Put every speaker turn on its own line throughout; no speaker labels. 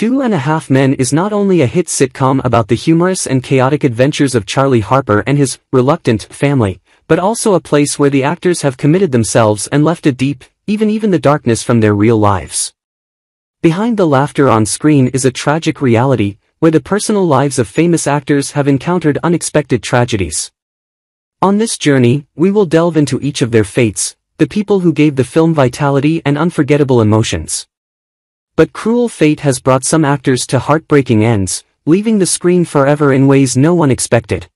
2.5 Men is not only a hit sitcom about the humorous and chaotic adventures of Charlie Harper and his reluctant family, but also a place where the actors have committed themselves and left a deep, even the darkness from their real lives. Behind the laughter on screen is a tragic reality, where the personal lives of famous actors have encountered unexpected tragedies. On this journey, we will delve into each of their fates, the people who gave the film vitality and unforgettable emotions. But cruel fate has brought some actors to heartbreaking ends, leaving the screen forever in ways no one expected.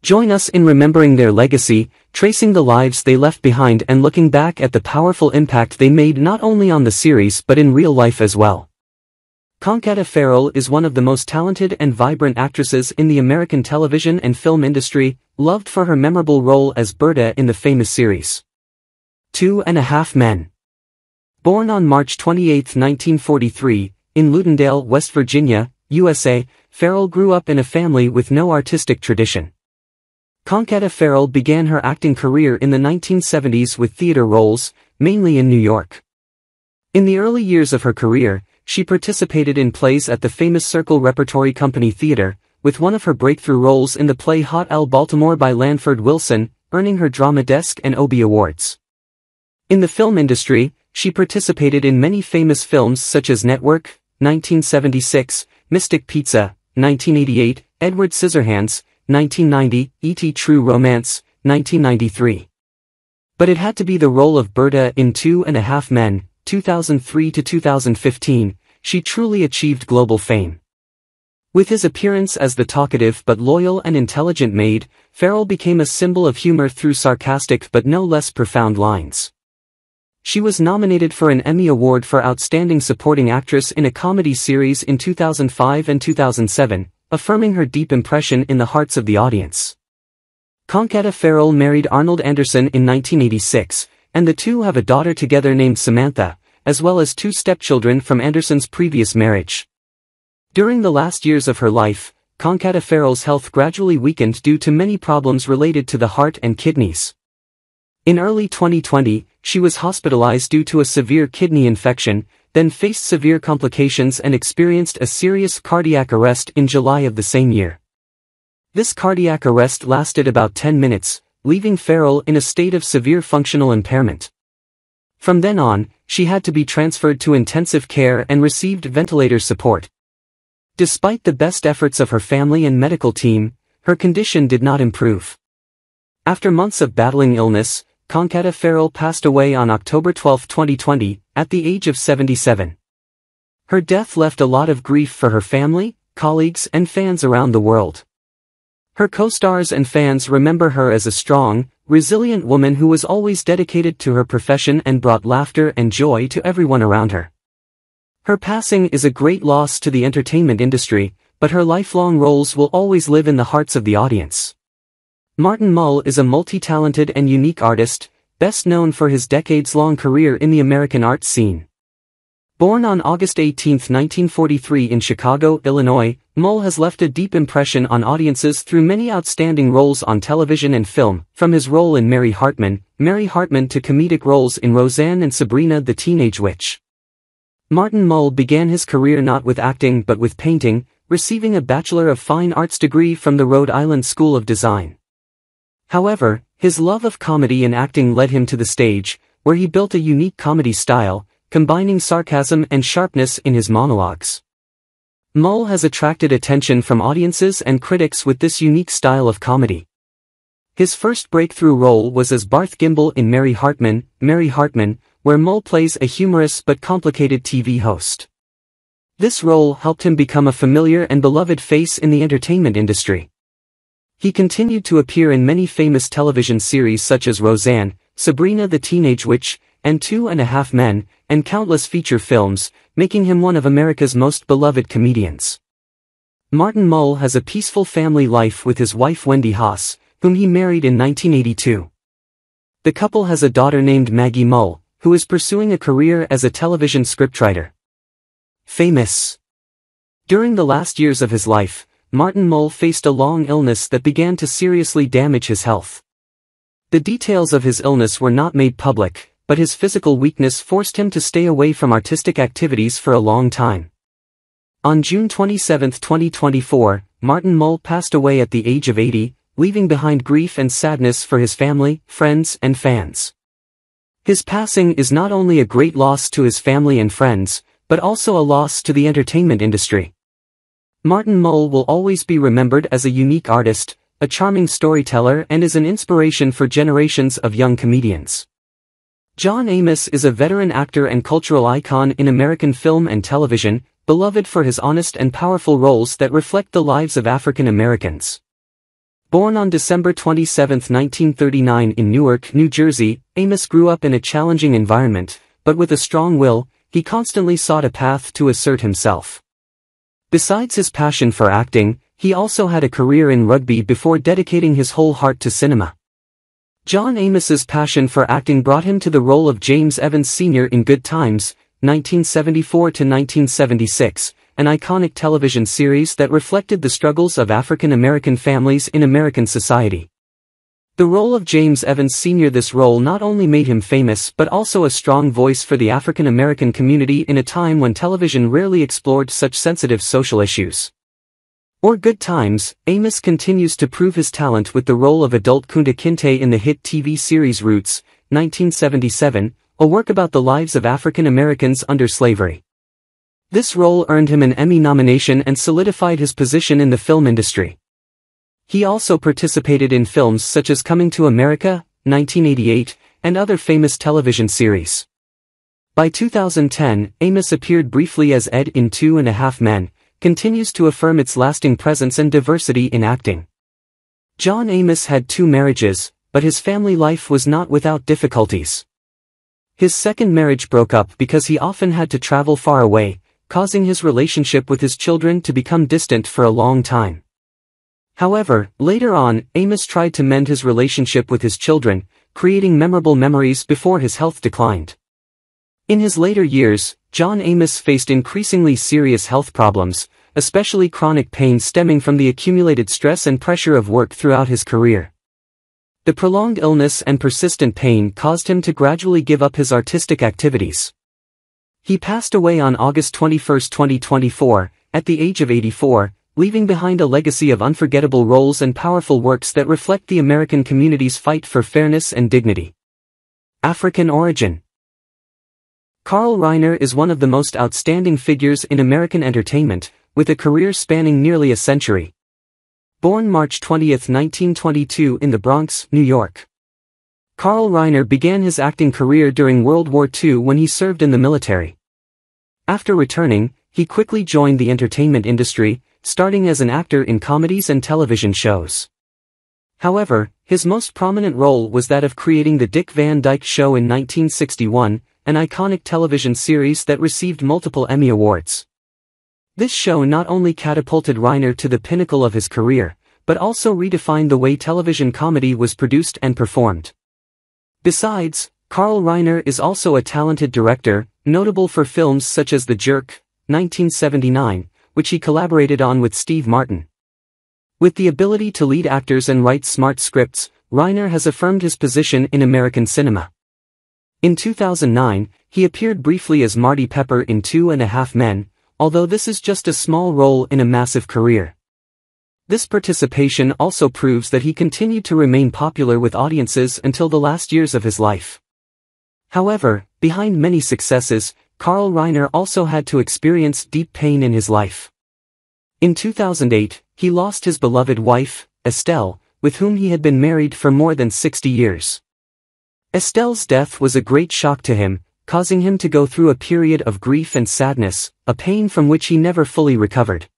Join us in remembering their legacy, tracing the lives they left behind and looking back at the powerful impact they made not only on the series but in real life as well. Conchata Ferrell is one of the most talented and vibrant actresses in the American television and film industry, loved for her memorable role as Berta in the famous series 2.5 Men. Born on March 28, 1943, in Ludendale, West Virginia, USA, Ferrell grew up in a family with no artistic tradition. Conchata Ferrell began her acting career in the 1970s with theater roles, mainly in New York. In the early years of her career, she participated in plays at the famous Circle Repertory Company Theater, with one of her breakthrough roles in the play Hot L Baltimore by Lanford Wilson, earning her Drama Desk and Obie Awards. In the film industry, she participated in many famous films such as Network, 1976, Mystic Pizza, 1988, Edward Scissorhands, 1990, E.T. True Romance, 1993. But it had to be the role of Berta in 2.5 Men, 2003 to 2015, she truly achieved global fame. With his appearance as the talkative but loyal and intelligent maid, Ferrell became a symbol of humor through sarcastic but no less profound lines. She was nominated for an Emmy Award for Outstanding Supporting Actress in a Comedy Series in 2005 and 2007, affirming her deep impression in the hearts of the audience. Conchata Ferrell married Arnold Anderson in 1986, and the two have a daughter together named Samantha, as well as 2 stepchildren from Anderson's previous marriage. During the last years of her life, Conchata Ferrell's health gradually weakened due to many problems related to the heart and kidneys. In early 2020, she was hospitalized due to a severe kidney infection, then faced severe complications and experienced a serious cardiac arrest in July of the same year. This cardiac arrest lasted about 10 minutes, leaving Ferrell in a state of severe functional impairment. From then on, she had to be transferred to intensive care and received ventilator support. Despite the best efforts of her family and medical team, her condition did not improve. After months of battling illness, Conchata Ferrell passed away on October 12, 2020, at the age of 77. Her death left a lot of grief for her family, colleagues and fans around the world. Her co-stars and fans remember her as a strong, resilient woman who was always dedicated to her profession and brought laughter and joy to everyone around her. Her passing is a great loss to the entertainment industry, but her lifelong roles will always live in the hearts of the audience. Martin Mull is a multi-talented and unique artist, best known for his decades-long career in the American art scene. Born on August 18, 1943 in Chicago, Illinois, Mull has left a deep impression on audiences through many outstanding roles on television and film, from his role in Mary Hartman to comedic roles in Roseanne and Sabrina the Teenage Witch. Martin Mull began his career not with acting but with painting, receiving a Bachelor of Fine Arts degree from the Rhode Island School of Design. However, his love of comedy and acting led him to the stage, where he built a unique comedy style, combining sarcasm and sharpness in his monologues. Mull has attracted attention from audiences and critics with this unique style of comedy. His first breakthrough role was as Barth Gimble in Mary Hartman, where Mull plays a humorous but complicated TV host. This role helped him become a familiar and beloved face in the entertainment industry. He continued to appear in many famous television series such as Roseanne, Sabrina the Teenage Witch, and 2.5 Men, and countless feature films, making him one of America's most beloved comedians. Martin Mull has a peaceful family life with his wife Wendy Haas, whom he married in 1982. The couple has a daughter named Maggie Mull, who is pursuing a career as a television scriptwriter. Famous. During the last years of his life, Martin Mull faced a long illness that began to seriously damage his health. The details of his illness were not made public, but his physical weakness forced him to stay away from artistic activities for a long time. On June 27, 2024, Martin Mull passed away at the age of 80, leaving behind grief and sadness for his family, friends, and fans. His passing is not only a great loss to his family and friends, but also a loss to the entertainment industry. Martin Mull will always be remembered as a unique artist, a charming storyteller, and is an inspiration for generations of young comedians. John Amos is a veteran actor and cultural icon in American film and television, beloved for his honest and powerful roles that reflect the lives of African Americans. Born on December 27, 1939 in Newark, New Jersey, Amos grew up in a challenging environment, but with a strong will, he constantly sought a path to assert himself. Besides his passion for acting, he also had a career in rugby before dedicating his whole heart to cinema. John Amos's passion for acting brought him to the role of James Evans Sr. in Good Times, 1974 to 1976, an iconic television series that reflected the struggles of African American families in American society. The role of James Evans Sr. This role not only made him famous but also a strong voice for the African American community in a time when television rarely explored such sensitive social issues. Or Good Times, Amos continues to prove his talent with the role of adult Kunta Kinte in the hit TV series Roots, 1977, a work about the lives of African Americans under slavery. This role earned him an Emmy nomination and solidified his position in the film industry. He also participated in films such as Coming to America, 1988, and other famous television series. By 2010, Amos appeared briefly as Ed in 2.5 Men, continues to affirm its lasting presence and diversity in acting. John Amos had 2 marriages, but his family life was not without difficulties. His second marriage broke up because he often had to travel far away, causing his relationship with his children to become distant for a long time. However, later on, Amos tried to mend his relationship with his children, creating memorable memories before his health declined. In his later years, John Amos faced increasingly serious health problems, especially chronic pain stemming from the accumulated stress and pressure of work throughout his career. The prolonged illness and persistent pain caused him to gradually give up his artistic activities. He passed away on August 21, 2024, at the age of 84, leaving behind a legacy of unforgettable roles and powerful works that reflect the American community's fight for fairness and dignity. African origin. Carl Reiner is one of the most outstanding figures in American entertainment, with a career spanning nearly a century. Born March 20, 1922 in the Bronx, New York. Carl Reiner began his acting career during World War II when he served in the military. After returning, he quickly joined the entertainment industry, starting as an actor in comedies and television shows. However, his most prominent role was that of creating The Dick Van Dyke Show in 1961, an iconic television series that received multiple Emmy Awards. This show not only catapulted Reiner to the pinnacle of his career, but also redefined the way television comedy was produced and performed. Besides, Carl Reiner is also a talented director, notable for films such as The Jerk, 1979, which he collaborated on with Steve Martin. With the ability to lead actors and write smart scripts, Reiner has affirmed his position in American cinema. In 2009, he appeared briefly as Marty Pepper in 2.5 Men, although this is just a small role in a massive career. This participation also proves that he continued to remain popular with audiences until the last years of his life. However, behind many successes, Carl Reiner also had to experience deep pain in his life. In 2008, he lost his beloved wife, Estelle, with whom he had been married for more than 60 years. Estelle's death was a great shock to him, causing him to go through a period of grief and sadness, a pain from which he never fully recovered.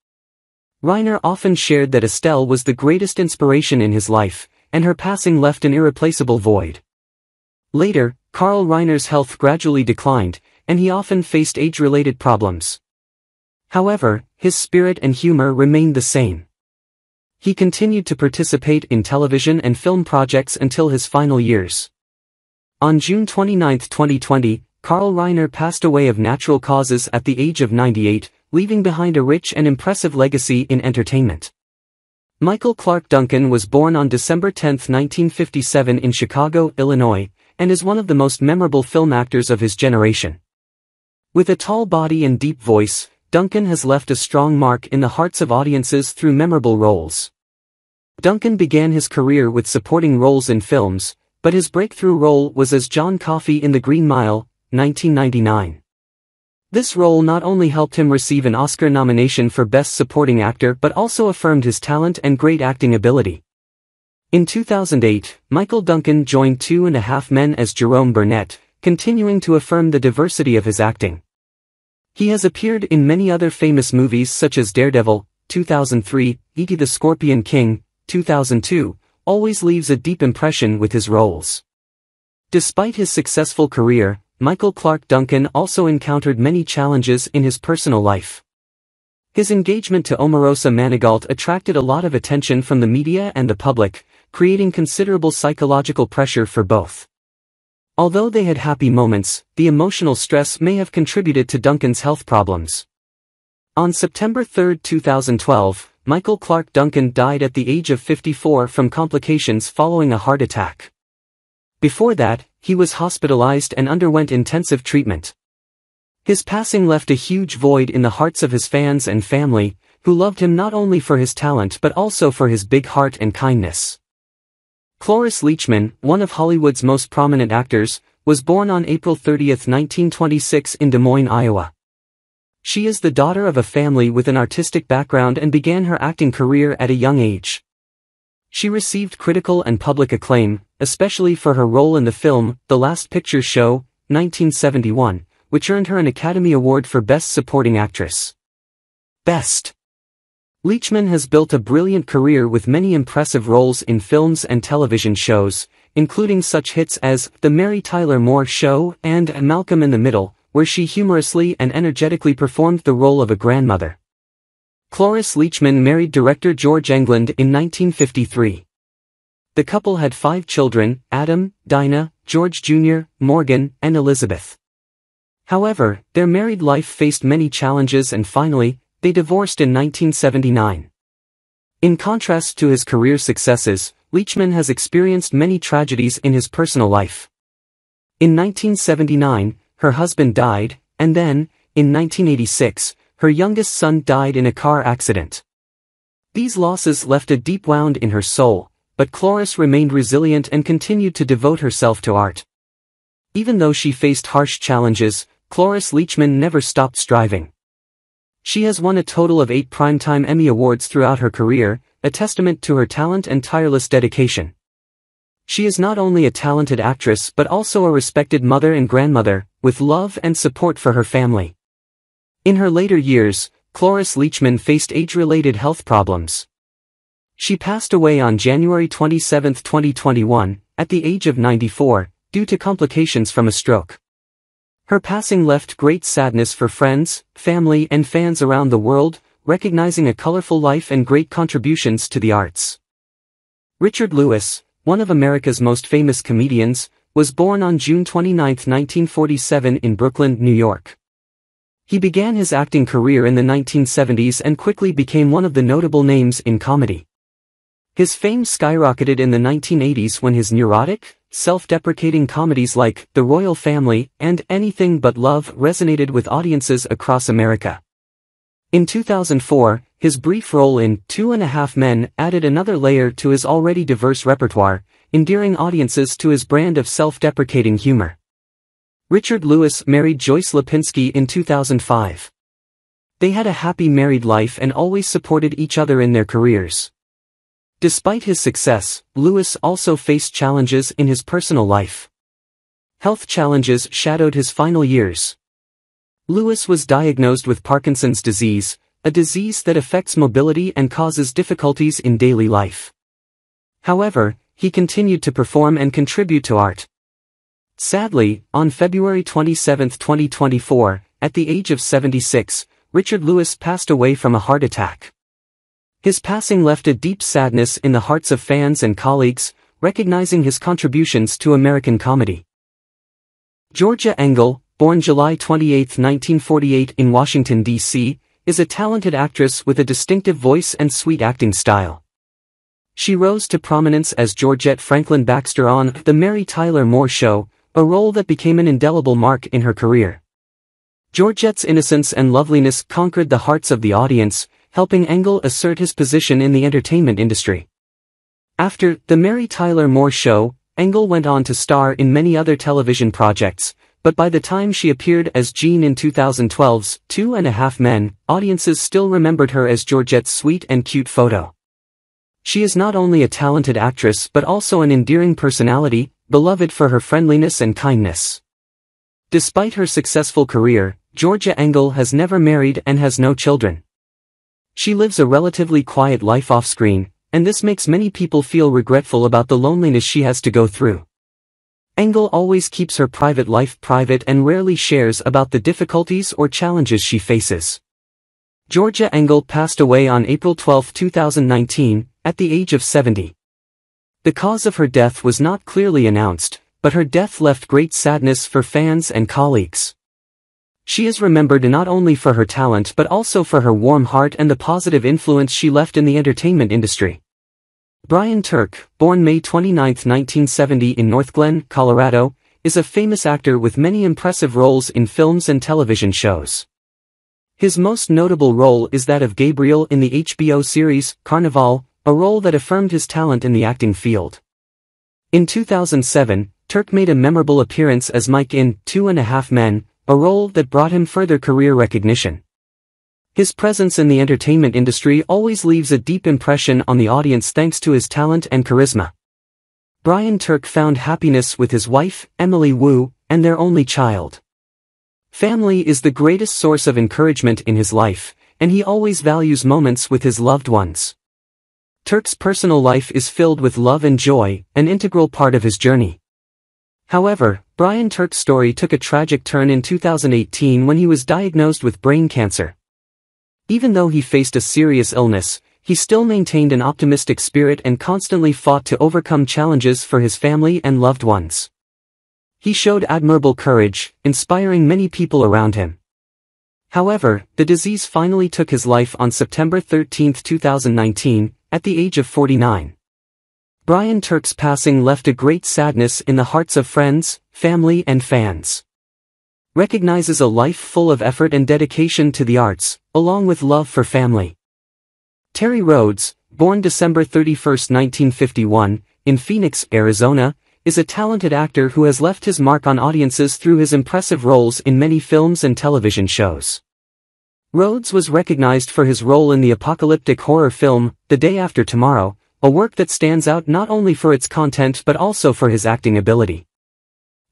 Reiner often shared that Estelle was the greatest inspiration in his life, and her passing left an irreplaceable void. Later, Carl Reiner's health gradually declined, and he often faced age-related problems. However, his spirit and humor remained the same. He continued to participate in television and film projects until his final years. On June 29, 2020, Carl Reiner passed away of natural causes at the age of 98, leaving behind a rich and impressive legacy in entertainment. Michael Clark Duncan was born on December 10, 1957 in Chicago, Illinois, and is one of the most memorable film actors of his generation. With a tall body and deep voice, Duncan has left a strong mark in the hearts of audiences through memorable roles. Duncan began his career with supporting roles in films, but his breakthrough role was as John Coffey in The Green Mile, 1999. This role not only helped him receive an Oscar nomination for Best Supporting Actor but also affirmed his talent and great acting ability. In 2008, Michael Duncan joined Two and a Half Men as Jerome Burnett, continuing to affirm the diversity of his acting. He has appeared in many other famous movies such as Daredevil, 2003, E.T. the Scorpion King, 2002, always leaves a deep impression with his roles. Despite his successful career, Michael Clarke Duncan also encountered many challenges in his personal life. His engagement to Omarosa Manigault attracted a lot of attention from the media and the public, creating considerable psychological pressure for both. Although they had happy moments, the emotional stress may have contributed to Duncan's health problems. On September 3, 2012, Michael Clarke Duncan died at the age of 54 from complications following a heart attack. Before that, he was hospitalized and underwent intensive treatment. His passing left a huge void in the hearts of his fans and family, who loved him not only for his talent but also for his big heart and kindness. Cloris Leachman, one of Hollywood's most prominent actors, was born on April 30, 1926 in Des Moines, Iowa. She is the daughter of a family with an artistic background and began her acting career at a young age. She received critical and public acclaim, especially for her role in the film, The Last Picture Show, 1971, which earned her an Academy Award for Best Supporting Actress. Best. Leachman has built a brilliant career with many impressive roles in films and television shows, including such hits as The Mary Tyler Moore Show and Malcolm in the Middle, where she humorously and energetically performed the role of a grandmother. Cloris Leachman married director George Englund in 1953. The couple had 5 children, Adam, Dinah, George Jr., Morgan, and Elizabeth. However, their married life faced many challenges and finally, they divorced in 1979. In contrast to his career successes, Leachman has experienced many tragedies in his personal life. In 1979, her husband died, and then, in 1986, her youngest son died in a car accident. These losses left a deep wound in her soul, but Cloris remained resilient and continued to devote herself to art. Even though she faced harsh challenges, Cloris Leachman never stopped striving. She has won a total of 8 Primetime Emmy Awards throughout her career, a testament to her talent and tireless dedication. She is not only a talented actress but also a respected mother and grandmother, with love and support for her family. In her later years, Cloris Leachman faced age-related health problems. She passed away on January 27, 2021, at the age of 94, due to complications from a stroke. Her passing left great sadness for friends, family and fans around the world, recognizing a colorful life and great contributions to the arts. Richard Lewis, one of America's most famous comedians, was born on June 29, 1947 in Brooklyn, New York. He began his acting career in the 1970s and quickly became one of the notable names in comedy. His fame skyrocketed in the 1980s when his neurotic, self-deprecating comedies like The Royal Family and Anything But Love resonated with audiences across America. In 2004, his brief role in Two and a Half Men added another layer to his already diverse repertoire, endearing audiences to his brand of self-deprecating humor. Richard Lewis married Joyce Lipinski in 2005. They had a happy married life and always supported each other in their careers. Despite his success, Lewis also faced challenges in his personal life. Health challenges shadowed his final years. Lewis was diagnosed with Parkinson's disease, a disease that affects mobility and causes difficulties in daily life. However, he continued to perform and contribute to art. Sadly, on February 27, 2024, at the age of 76, Richard Lewis passed away from a heart attack. His passing left a deep sadness in the hearts of fans and colleagues, recognizing his contributions to American comedy. Georgia Engel, born July 28, 1948 in Washington, D.C., is a talented actress with a distinctive voice and sweet acting style. She rose to prominence as Georgette Franklin Baxter on The Mary Tyler Moore Show, a role that became an indelible mark in her career. Georgette's innocence and loveliness conquered the hearts of the audience, helping Engel assert his position in the entertainment industry. After The Mary Tyler Moore Show, Engel went on to star in many other television projects, but by the time she appeared as Jean in 2012's 2.5 Men, audiences still remembered her as Georgette's sweet and cute photo. She is not only a talented actress but also an endearing personality, beloved for her friendliness and kindness. Despite her successful career, Georgia Engel has never married and has no children. She lives a relatively quiet life off-screen, and this makes many people feel regretful about the loneliness she has to go through. Engel always keeps her private life private and rarely shares about the difficulties or challenges she faces. Georgia Engel passed away on April 12, 2019, at the age of 70. The cause of her death was not clearly announced, but her death left great sadness for fans and colleagues. She is remembered not only for her talent but also for her warm heart and the positive influence she left in the entertainment industry. Brian Turk, born May 29, 1970 in North Glen, Colorado, is a famous actor with many impressive roles in films and television shows. His most notable role is that of Gabriel in the HBO series Carnival, a role that affirmed his talent in the acting field. In 2007, Turk made a memorable appearance as Mike in 2.5 Men, a role that brought him further career recognition. His presence in the entertainment industry always leaves a deep impression on the audience thanks to his talent and charisma. Brian Turk found happiness with his wife, Emily Wu, and their only child. Family is the greatest source of encouragement in his life, and he always values moments with his loved ones. Turk's personal life is filled with love and joy, an integral part of his journey. However, Brian Turk's story took a tragic turn in 2018 when he was diagnosed with brain cancer. Even though he faced a serious illness, he still maintained an optimistic spirit and constantly fought to overcome challenges for his family and loved ones. He showed admirable courage, inspiring many people around him. However, the disease finally took his life on September 13, 2019, at the age of 49. Brian Turk's passing left a great sadness in the hearts of friends, family and fans. Recognizes a life full of effort and dedication to the arts, along with love for family. Terry Rhodes, born December 31, 1951, in Phoenix, Arizona, is a talented actor who has left his mark on audiences through his impressive roles in many films and television shows. Rhodes was recognized for his role in the apocalyptic horror film, The Day After Tomorrow, a work that stands out not only for its content but also for his acting ability.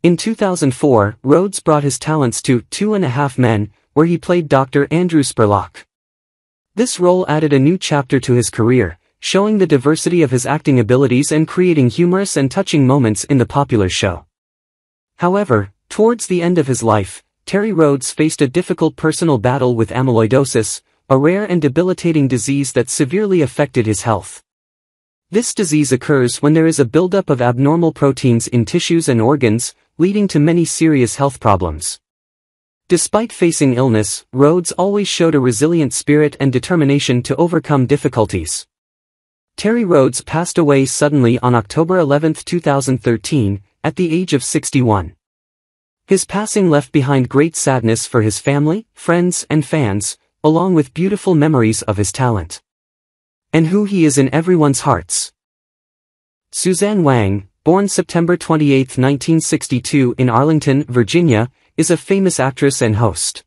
In 2004, Rhodes brought his talents to 2.5 Men, where he played Dr. Andrew Spurlock. This role added a new chapter to his career, showing the diversity of his acting abilities and creating humorous and touching moments in the popular show. However, towards the end of his life, Terry Rhodes faced a difficult personal battle with amyloidosis, a rare and debilitating disease that severely affected his health. This disease occurs when there is a buildup of abnormal proteins in tissues and organs, leading to many serious health problems. Despite facing illness, Rhodes always showed a resilient spirit and determination to overcome difficulties. Terry Rhodes passed away suddenly on October 11, 2013, at the age of 61. His passing left behind great sadness for his family, friends and fans, along with beautiful memories of his talent. And who he is in everyone's hearts. Suzanne Wang, born September 28, 1962 in Arlington, Virginia, is a famous actress and host.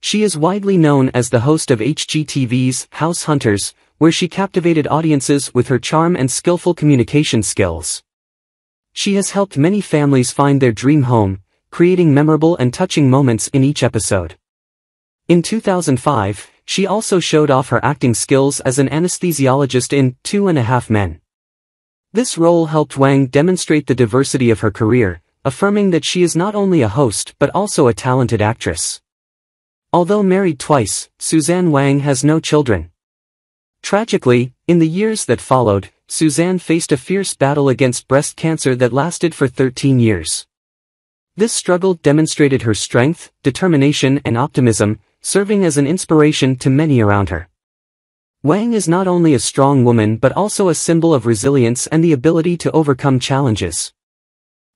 She is widely known as the host of HGTV's House Hunters, where she captivated audiences with her charm and skillful communication skills. She has helped many families find their dream home, creating memorable and touching moments in each episode. In 2005, she also showed off her acting skills as an anesthesiologist in 2.5 Men. This role helped Wang demonstrate the diversity of her career, affirming that she is not only a host but also a talented actress. Although married twice, Suzanne Wang has no children. Tragically, in the years that followed, Suzanne faced a fierce battle against breast cancer that lasted for 13 years. This struggle demonstrated her strength, determination and optimism, serving as an inspiration to many around her. Wang is not only a strong woman but also a symbol of resilience and the ability to overcome challenges.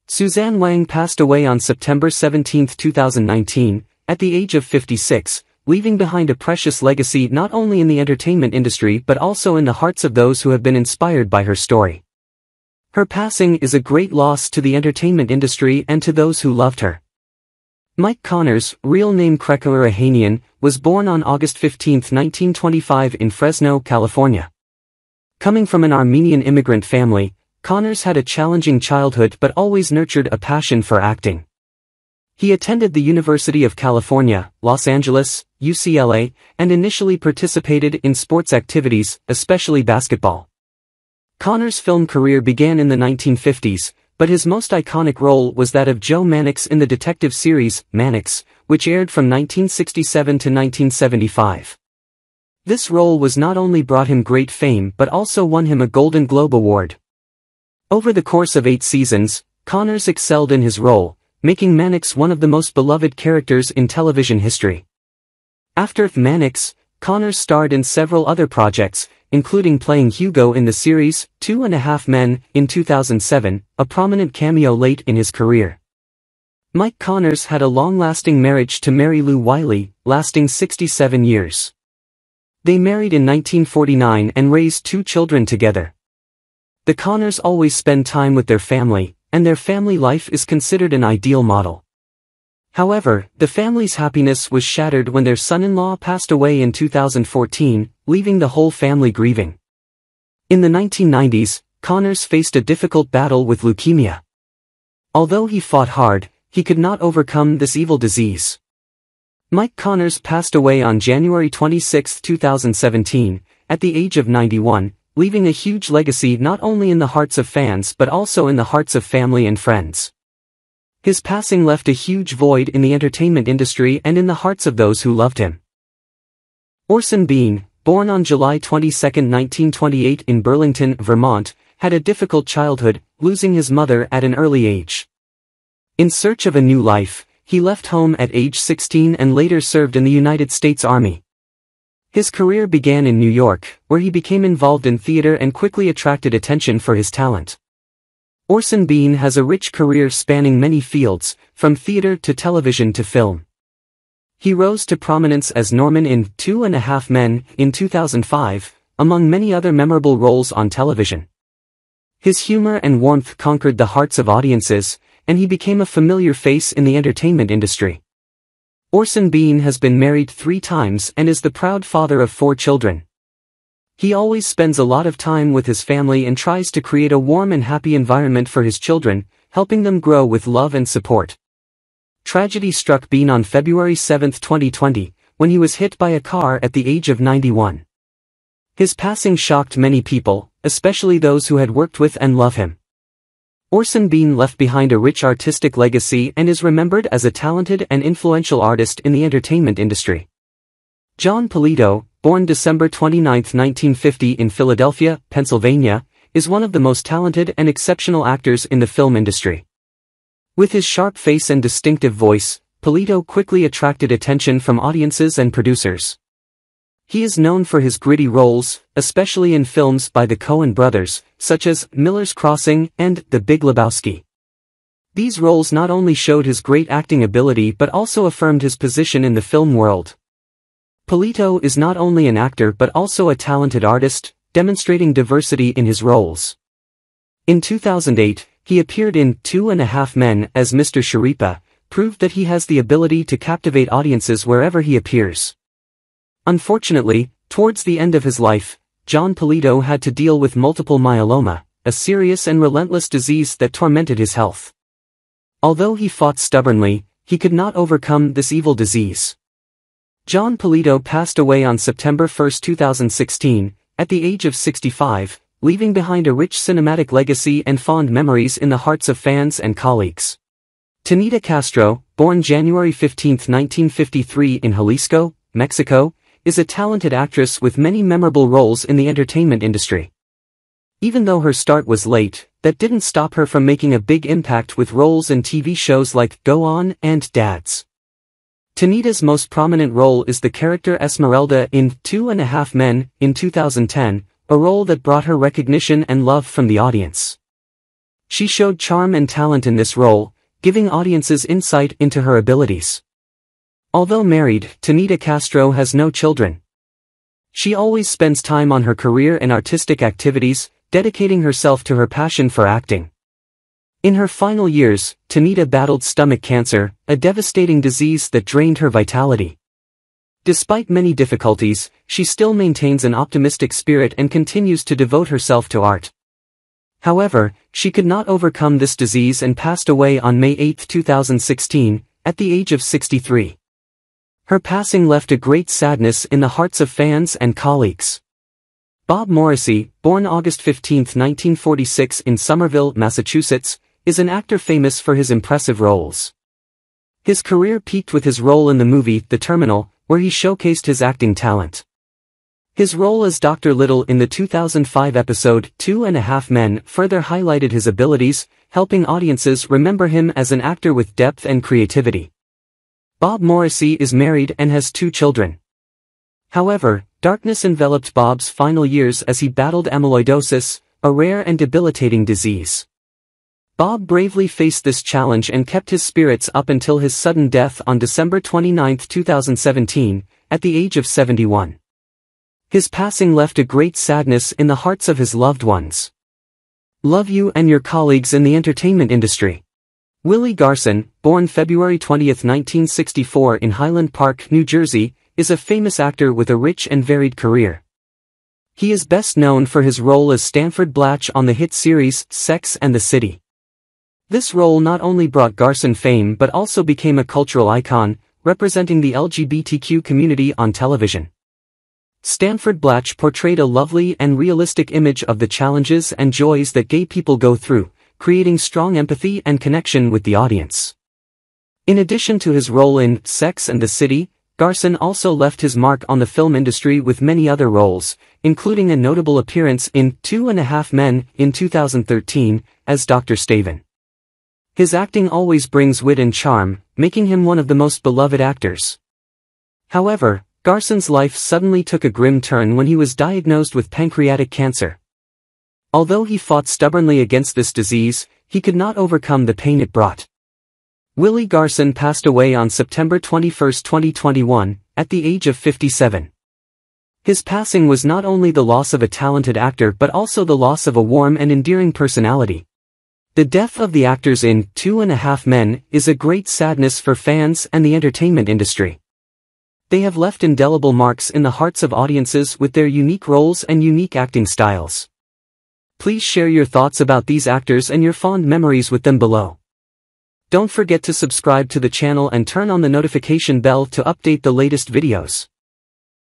Suzanne Wang passed away on September 17, 2019, at the age of 56, leaving behind a precious legacy not only in the entertainment industry but also in the hearts of those who have been inspired by her story. Her passing is a great loss to the entertainment industry and to those who loved her. Mike Connors, real name Cryer Ahanian, was born on August 15, 1925 in Fresno, California. Coming from an Armenian immigrant family, Connors had a challenging childhood but always nurtured a passion for acting. He attended the University of California, Los Angeles, UCLA, and initially participated in sports activities, especially basketball. Connors' film career began in the 1950s, but his most iconic role was that of Joe Mannix in the detective series, Mannix, which aired from 1967 to 1975. This role was not only brought him great fame but also won him a Golden Globe Award. Over the course of 8 seasons, Connors excelled in his role, making Mannix one of the most beloved characters in television history. After Mannix, Connors starred in several other projects, including playing Hugo in the series 2.5 Men in 2007, a prominent cameo late in his career. Mike Connors had a long-lasting marriage to Mary Lou Wiley, lasting 67 years. They married in 1949 and raised 2 children together. The Connors always spend time with their family, and their family life is considered an ideal model. However, the family's happiness was shattered when their son-in-law passed away in 2014, leaving the whole family grieving. In the 1990s, Connors faced a difficult battle with leukemia. Although he fought hard, he could not overcome this evil disease. Mike Connors passed away on January 26, 2017, at the age of 91, leaving a huge legacy not only in the hearts of fans but also in the hearts of family and friends. His passing left a huge void in the entertainment industry and in the hearts of those who loved him. Orson Bean, born on July 22, 1928 in Burlington, Vermont, had a difficult childhood, losing his mother at an early age. In search of a new life, he left home at age 16 and later served in the United States Army. His career began in New York, where he became involved in theater and quickly attracted attention for his talent. Orson Bean has a rich career spanning many fields, from theater to television to film. He rose to prominence as Norman in 2.5 Men in 2005, among many other memorable roles on television. His humor and warmth conquered the hearts of audiences, and he became a familiar face in the entertainment industry. Orson Bean has been married 3 times and is the proud father of 4 children. He always spends a lot of time with his family and tries to create a warm and happy environment for his children, helping them grow with love and support. Tragedy struck Bean on February 7, 2020, when he was hit by a car at the age of 91. His passing shocked many people, especially those who had worked with and love him. Orson Bean left behind a rich artistic legacy and is remembered as a talented and influential artist in the entertainment industry. Jon Polito, born December 29, 1950 in Philadelphia, Pennsylvania, is one of the most talented and exceptional actors in the film industry. With his sharp face and distinctive voice, Polito quickly attracted attention from audiences and producers. He is known for his gritty roles, especially in films by the Coen brothers, such as Miller's Crossing and The Big Lebowski. These roles not only showed his great acting ability but also affirmed his position in the film world. Polito is not only an actor but also a talented artist, demonstrating diversity in his roles. In 2008, he appeared in 2.5 Men as Mr. Sharipa, proved that he has the ability to captivate audiences wherever he appears. Unfortunately, towards the end of his life, Jon Polito had to deal with multiple myeloma, a serious and relentless disease that tormented his health. Although he fought stubbornly, he could not overcome this evil disease. Jon Polito passed away on September 1, 2016, at the age of 65, leaving behind a rich cinematic legacy and fond memories in the hearts of fans and colleagues. Tanita Castro, born January 15, 1953 in Jalisco, Mexico, is a talented actress with many memorable roles in the entertainment industry. Even though her start was late, that didn't stop her from making a big impact with roles in TV shows like Go On and Dads. Tanita's most prominent role is the character Esmeralda in 2.5 Men in 2010, a role that brought her recognition and love from the audience. She showed charm and talent in this role, giving audiences insight into her abilities. Although married, Tanita Castro has no children. She always spends time on her career and artistic activities, dedicating herself to her passion for acting. In her final years, Tanita battled stomach cancer, a devastating disease that drained her vitality. Despite many difficulties, she still maintains an optimistic spirit and continues to devote herself to art. However, she could not overcome this disease and passed away on May 8, 2016, at the age of 63. Her passing left a great sadness in the hearts of fans and colleagues. Bob Morrissey, born August 15, 1946 in Somerville, Massachusetts, is an actor famous for his impressive roles. His career peaked with his role in the movie The Terminal, where he showcased his acting talent. His role as Dr. Little in the 2005 episode 2.5 Men further highlighted his abilities, helping audiences remember him as an actor with depth and creativity. Bob Morrissey is married and has 2 children. However, darkness enveloped Bob's final years as he battled amyloidosis, a rare and debilitating disease. Bob bravely faced this challenge and kept his spirits up until his sudden death on December 29, 2017, at the age of 71. His passing left a great sadness in the hearts of his loved ones. Love you and your colleagues in the entertainment industry. Willie Garson, born February 20, 1964 in Highland Park, New Jersey, is a famous actor with a rich and varied career. He is best known for his role as Stanford Blatch on the hit series Sex and the City. This role not only brought Garson fame but also became a cultural icon, representing the LGBTQ community on television. Stanford Blatch portrayed a lovely and realistic image of the challenges and joys that gay people go through, creating strong empathy and connection with the audience. In addition to his role in Sex and the City, Garson also left his mark on the film industry with many other roles, including a notable appearance in 2.5 Men in 2013, as Dr. Staven. His acting always brings wit and charm, making him one of the most beloved actors. However, Garson's life suddenly took a grim turn when he was diagnosed with pancreatic cancer. Although he fought stubbornly against this disease, he could not overcome the pain it brought. Willie Garson passed away on September 21, 2021, at the age of 57. His passing was not only the loss of a talented actor but also the loss of a warm and endearing personality. The death of the actors in 2.5 Men is a great sadness for fans and the entertainment industry. They have left indelible marks in the hearts of audiences with their unique roles and unique acting styles. Please share your thoughts about these actors and your fond memories with them below. Don't forget to subscribe to the channel and turn on the notification bell to update the latest videos.